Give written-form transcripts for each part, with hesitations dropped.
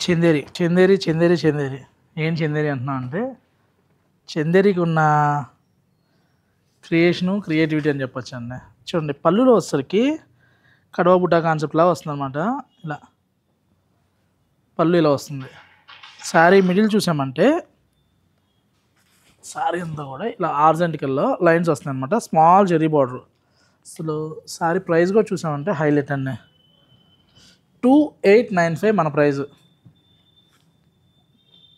చందేరి ఏం చందేరి అంటున్నా అంటే చందేరికి ఉన్న క్రియేటివిటీ అని చెప్పొచ్చు అండి. చూడండి పళ్ళులో వచ్చేసరికి కడవ బుట్ట కాన్సెప్ట్లా వస్తుంది అనమాట. ఇలా పళ్ళు ఇలా వస్తుంది. శారీ మిడిల్ చూసామంటే శారీ అంతా కూడా ఇలా ఆర్జెంటికల్లో లైన్స్ వస్తున్నాయి అనమాట. Small zari border. అసలు శారీ ప్రైస్ కూడా చూసామంటే హైలైట్ అండి. 2895 మన ప్రైస్.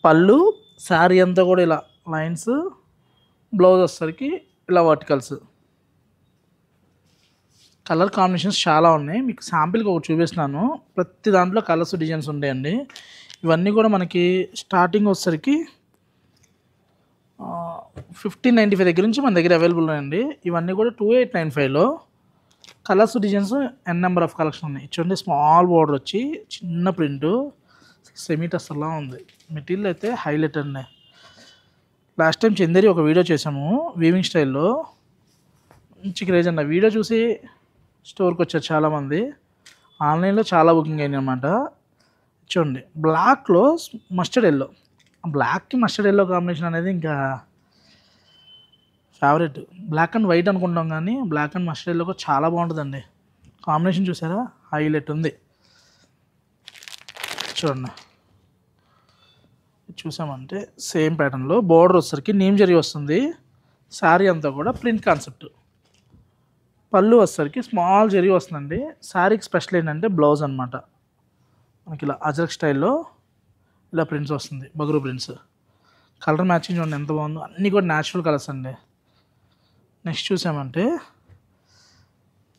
పళ్ళు శారీ అంతా కూడా ఇలా లైన్స్, బ్లౌజ్ వచ్చేసరికి ఇలా వర్టికల్స్. కలర్ కాంబినేషన్స్ చాలా ఉన్నాయి. మీకు శాంపిల్కి ఒకటి చూపిస్తున్నాను. ప్రతి దాంట్లో కలర్స్ డిజైన్స్ ఉంటాయండి. ఇవన్నీ కూడా మనకి స్టార్టింగ్ వచ్చేసరికి 1595 దగ్గర నుంచి మన దగ్గర అవైలబుల్ ఉన్నాయండి. ఇవన్నీ కూడా 2895లో colours designs N number of collection ఉన్నాయి. చూడండి స్మాల్ బార్డర్ వచ్చి చిన్న ప్రింటు సెమీ టస్సర్లా ఉంది. మెటీరియల్ అయితే హైలైట్ అండి. లాస్ట్ టైం చందేరి ఒక వీడియో చేసాము వీవింగ్ స్టైల్లో. మంచి క్రేజ్ అండి. వీడియో చూసి స్టోర్కి వచ్చారు చాలామంది. ఆన్లైన్లో చాలా బుకింగ్ అయినాయి అనమాట. చూడండి బ్లాక్లో మస్టర్డ్ ఎల్లో. బ్లాక్కి మస్టర్డ్ ఎల్లో కాంబినేషన్ అనేది ఇంకా ఫేవరెట్. బ్లాక్ అండ్ వైట్ అనుకుంటాం కానీ బ్లాక్ అండ్ మస్టర్డ్ ఎల్లో కూడా చాలా బాగుంటుందండి. కాంబినేషన్ చూసారా హైలైట్ ఉంది. చూడండి చూసామంటే సేమ్ ప్యాటర్న్లో బోర్డర్ వచ్చేసరికి నీమ్ జరీ వస్తుంది. శారీ అంతా కూడా ప్రింట్ కాన్సెప్ట్. పళ్ళు వచ్చేసరికి స్మాల్ జరీ వస్తుందండి. శారీకి స్పెషల్ ఏంటంటే బ్లౌజ్ అనమాట. మనకి ఇలా అజరక్ స్టైల్లో ఇలా ప్రింట్స్ వస్తుంది, బగురు ప్రింట్స్. కలర్ మ్యాచింగ్ చూడండి ఎంత బాగుందో. అన్నీ కూడా న్యాచురల్ కలర్స్ అండి. నెక్స్ట్ చూసామంటే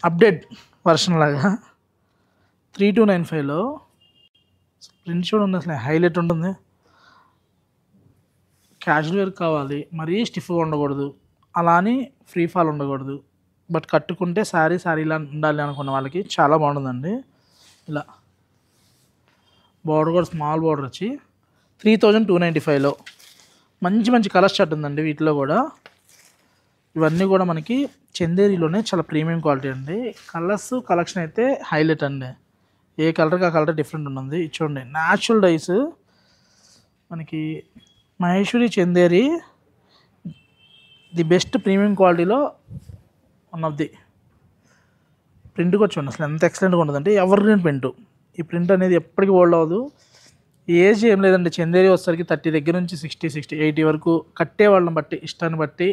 అప్డేట్ వర్షన్ లాగా 3295లో ప్రింట్ చూడండి అసలు హైలైట్ ఉంటుంది. క్యాజువల్ వేర్ కావాలి, మరీ స్టిఫ్గా ఉండకూడదు, అలా అని ఫ్రీ ఫాల్ ఉండకూడదు. బట్ కట్టుకుంటే శారీ ఇలా ఉండాలి అనుకున్న వాళ్ళకి చాలా బాగుంటుందండి. ఇలా బార్డర్ కూడా స్మాల్ బార్డర్ వచ్చి 3295లో మంచి కలర్స్ షర్ట్ ఉందండి. వీటిలో కూడా ఇవన్నీ కూడా మనకి చందేరిలోనే చాలా ప్రీమియం క్వాలిటీ అండి. కలర్స్ కలెక్షన్ అయితే హైలైట్ అండి. ఏ కలర్కి ఆ కలర్ డిఫరెంట్ ఉంటుంది. చూడండి న్యాచురల్ డైస్ మనకి Maheshwari Chanderi the best premium క్వాలిటీలో వన్ ఆఫ్ ది. ప్రింట్ కూడా చూడండి అసలు ఎంత ఎక్సలెంట్గా ఉంటుందంటే ఎవర్ గ్రీన్ ప్రింట్. ఈ ప్రింట్ అనేది ఎప్పటికీ ఓల్డ్ అవ్వదు. ఏజ్ ఏం లేదండి. చందేరి వచ్చేసరికి 30 దగ్గర నుంచి 60, 80 వరకు కట్టే వాళ్ళని బట్టి, ఇష్టాన్ని బట్టి,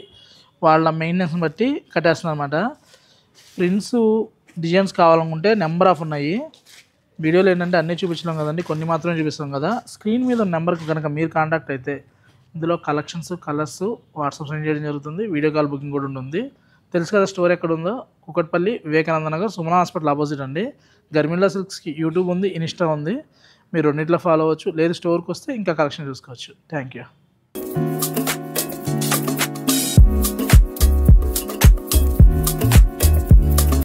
వాళ్ళ మెయింటెనెన్స్ని బట్టి కట్టేస్తున్నారు అనమాట. ప్రింట్స్ డిజైన్స్ కావాలనుకుంటే నెంబర్ ఆఫ్ ఉన్నాయి. వీడియోలో ఏంటంటే అన్నీ చూపించలేం కదండి, కొన్ని మాత్రమే చూపిస్తాం కదా. స్క్రీన్ మీద నెంబర్కి కనుక మీరు కాంటాక్ట్ అయితే ఇందులో కలెక్షన్స్, కలర్స్ వాట్సాప్ సెండ్ చేయడం జరుగుతుంది. వీడియో కాల్ బుకింగ్ కూడా ఉంటుంది. తెలుసు కదా స్టోర్ ఎక్కడ ఉందో, కూకట్పల్లి వివేకానంద నగర్ సుమనా హాస్పిటల్ ఆపోజిట్ అండి. గర్మిల్లా సిల్క్స్కి యూట్యూబ్ ఉంది, ఇన్స్టా ఉంది. మీరు రెండిట్లో ఫాలో అవ్వచ్చు. లేదు స్టోర్కి వస్తే ఇంకా కలెక్షన్ చూసుకోవచ్చు. Thank you.